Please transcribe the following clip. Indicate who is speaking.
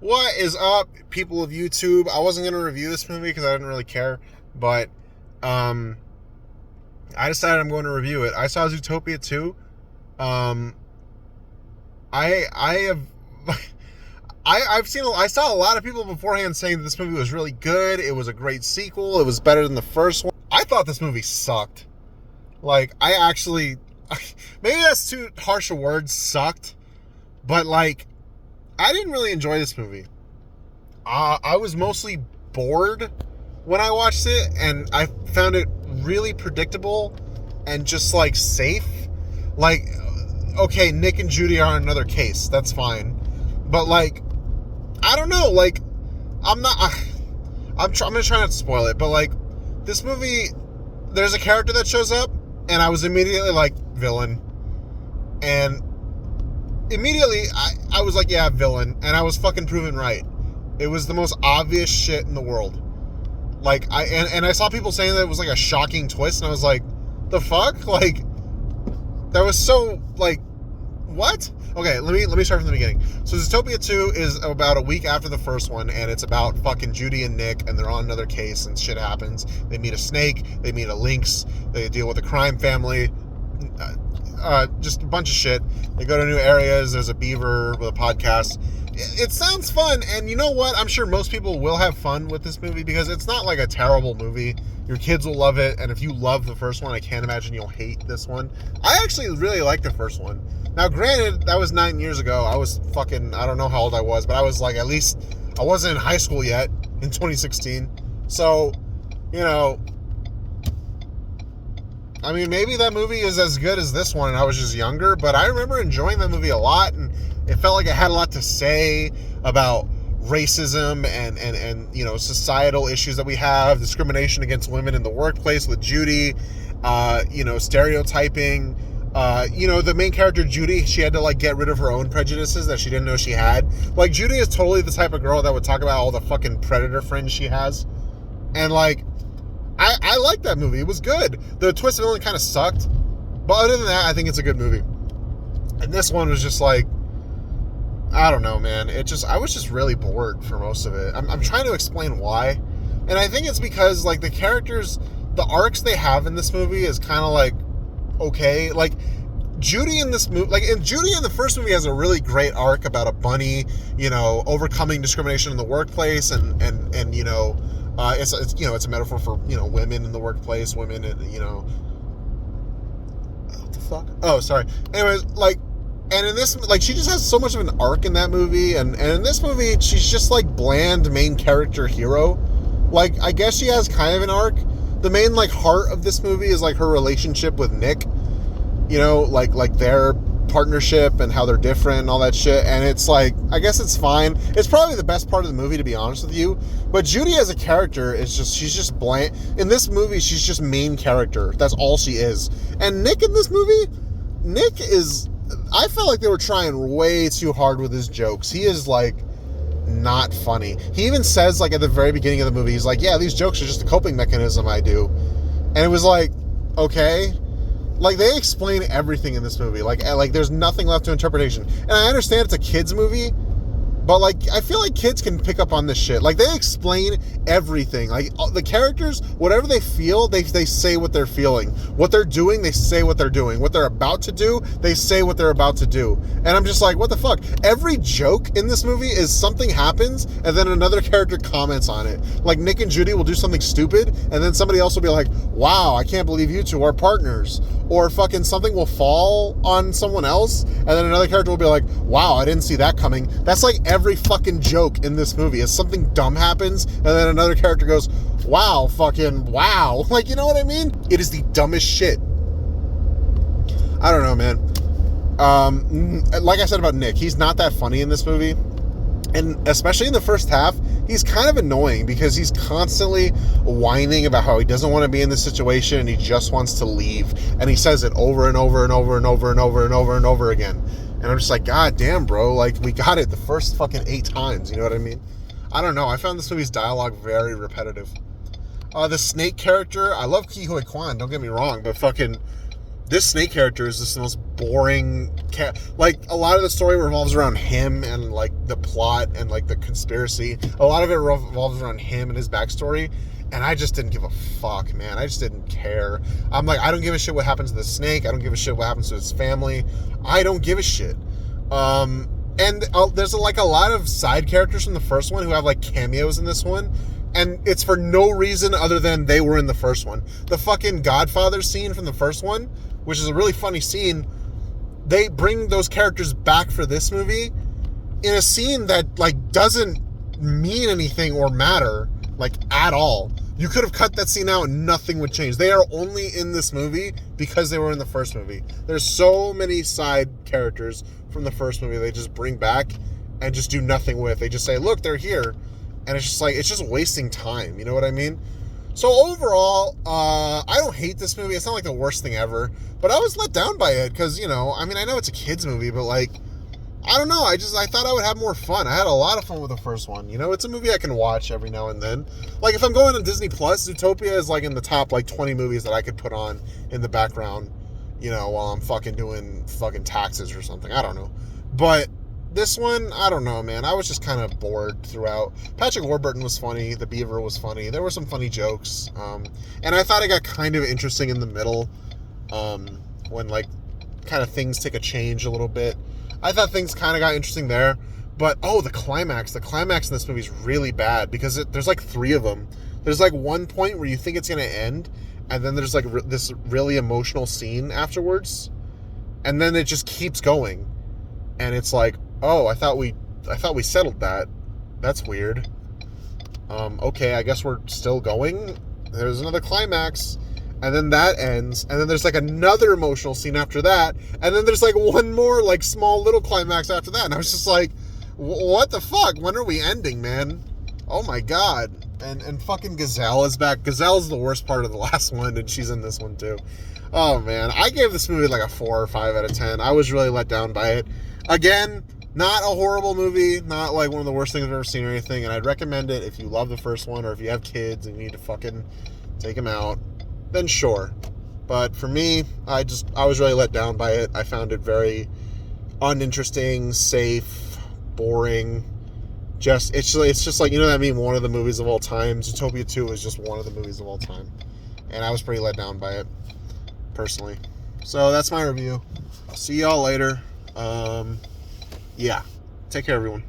Speaker 1: What is up, people of YouTube? I wasn't going to review this movie because I didn't really care, but um, I decided I'm going to review it. I saw Zootopia 2. Um, I have I saw a lot of people beforehand saying that this movie was really good. It was a great sequel. It was better than the first one. I thought this movie sucked. Like, I actually maybe that's too harsh a word, sucked, but like I didn't really enjoy this movie. I was mostly bored when I watched it, and I found it really predictable and just like safe. Like, okay, Nick and Judy are another case. That's fine, but like, I don't know. Like, I'm not. I'm gonna try not to spoil it, but like, this movie, there's a character that shows up, and I was immediately like, villain, and immediately I was like, yeah, villain, and I was fucking proven right. It was the most obvious shit in the world. Like, I saw people saying that it was like a shocking twist, and I was like, the fuck? Like, that was so like, what? Okay, let me start from the beginning. So Zootopia 2 is about a week after the first one, and it's about fucking Judy and Nick, and they're on another case, and shit happens. They meet a snake, they meet a lynx, they deal with a crime family, just a bunch of shit. They go to new areas. There's a beaver with a podcast. It sounds fun, and you know what? I'm sure most people will have fun with this movie because it's not like a terrible movie. Your kids will love it, and if you love the first one, I can't imagine you'll hate this one. I actually really like the first one. Now, granted, that was 9 years ago. I was fucking, I don't know how old I was, but I was like, at least, I wasn't in high school yet in 2016. So, you know, I mean, maybe that movie is as good as this one, and I was just younger, but I remember enjoying that movie a lot, and it felt like it had a lot to say about racism and you know, societal issues that we have, discrimination against women in the workplace with Judy, you know, stereotyping. You know, the main character, Judy, she had to like get rid of her own prejudices that she didn't know she had. Like, Judy is totally the type of girl that would talk about all the fucking predator friends she has. And like, I liked that movie. It was good. The twist villain kind of sucked, but other than that, I think it's a good movie. And this one was just like, I don't know, man. I was just really bored for most of it. I'm trying to explain why. And I think it's because, like, the characters, the arcs they have in this movie is kind of like, okay. Like, Judy in this movie, like, Judy in the first movie has a really great arc about a bunny, you know, overcoming discrimination in the workplace, and you know, it's you know, it's a metaphor for, you know, women in the workplace, women, you know, what the fuck? Oh, sorry. Anyways, like, and in this, like, she just has so much of an arc in that movie, and in this movie, she's just like bland main character hero. Like, I guess she has kind of an arc. The main, like, heart of this movie is like her relationship with Nick. You know, like their partnership and how they're different and all that shit. And it's like, I guess it's fine. It's probably the best part of the movie, to be honest with you. But Judy as a character is just, she's just bland. In this movie, she's just main character. That's all she is. And Nick in this movie, Nick is, I felt like they were trying way too hard with his jokes. He is like not funny. He even says, like, at the very beginning of the movie, he's like, yeah, these jokes are just a coping mechanism I do. And it was like, okay. Like, they explain everything in this movie. Like there's nothing left to interpretation. And I understand it's a kid's movie, but, like, I feel like kids can pick up on this shit. Like, they explain everything. Like, the characters, whatever they feel, they say what they're feeling. What they're doing, they say what they're doing. What they're about to do, they say what they're about to do. And I'm just like, what the fuck? Every joke in this movie is something happens, and then another character comments on it. Like, Nick and Judy will do something stupid, and then somebody else will be like, wow, I can't believe you two are partners. Or fucking something will fall on someone else, and then another character will be like, wow, I didn't see that coming. That's like every fucking joke in this movie is something dumb happens, and then another character goes, wow, fucking wow. Like, you know what I mean? It is the dumbest shit. I don't know, man. Like I said about Nick, he's not that funny in this movie. And especially in the first half, he's kind of annoying because he's constantly whining about how he doesn't want to be in this situation and he just wants to leave. And he says it over and over and over and over and over and over and over again. And I'm just like, God damn, bro. Like, we got it the first fucking 8 times. You know what I mean? I don't know. I found this movie's dialogue very repetitive. The snake character, I love Ke Huy Quan, don't get me wrong, but fucking this Snake character is just the most boring like, a lot of the story revolves around him and like the plot and like the conspiracy. A lot of it revolves around him and his backstory, and I just didn't give a fuck, man. I just didn't care. I'm like, I don't give a shit what happens to the Snake. I don't give a shit what happens to his family. I don't give a shit. And there's like a lot of side characters from the first one who have like cameos in this one, and it's for no reason other than they were in the first one. The fucking Godfather scene from the first one, which is a really funny scene, they bring those characters back for this movie in a scene that like doesn't mean anything or matter like at all. You could have cut that scene out and nothing would change. They are only in this movie because they were in the first movie. There's so many side characters from the first movie they just bring back and just do nothing with. They just say, look, they're here. And it's just like, it's just wasting time. You know what I mean? So overall, I don't hate this movie. It's not like the worst thing ever. But I was let down by it because, you know, I mean, I know it's a kid's movie, but like, I don't know. I thought I would have more fun. I had a lot of fun with the first one. You know, it's a movie I can watch every now and then. Like, if I'm going to Disney Plus, Zootopia is like in the top like 20 movies that I could put on in the background, you know, while I'm fucking doing fucking taxes or something. I don't know. But this one, I don't know, man. I was just kind of bored throughout. Patrick Warburton was funny. The Beaver was funny. There were some funny jokes. And I thought it got kind of interesting in the middle, when like kind of things take a change a little bit. I thought things kind of got interesting there, but the climax in this movie is really bad because there's like 3 of them. There's like one point where you think it's going to end, and then there's like this really emotional scene afterwards, and then it just keeps going, and it's like, I thought we settled that. That's weird. Okay, I guess we're still going. There's another climax. And then that ends, and then there's like another emotional scene after that, and then there's like one more like small little climax after that, and I was just like, what the fuck? When are we ending, man? Oh my god. And fucking Gazelle is back. Gazelle's the worst part of the last one, and she's in this one too. Oh man, I gave this movie like a 4 or 5 out of 10. I was really let down by it. Again, not a horrible movie, not like one of the worst things I've ever seen or anything, and I'd recommend it if you love the first one, or if you have kids and you need to fucking take them out. Then sure. But for me, I was really let down by it. I found it very uninteresting, safe, boring. It's just like, you know what I mean, one of the movies of all time. Zootopia 2 is just one of the movies of all time. And I was pretty let down by it, personally. So that's my review. I'll see y'all later. Yeah. Take care, everyone.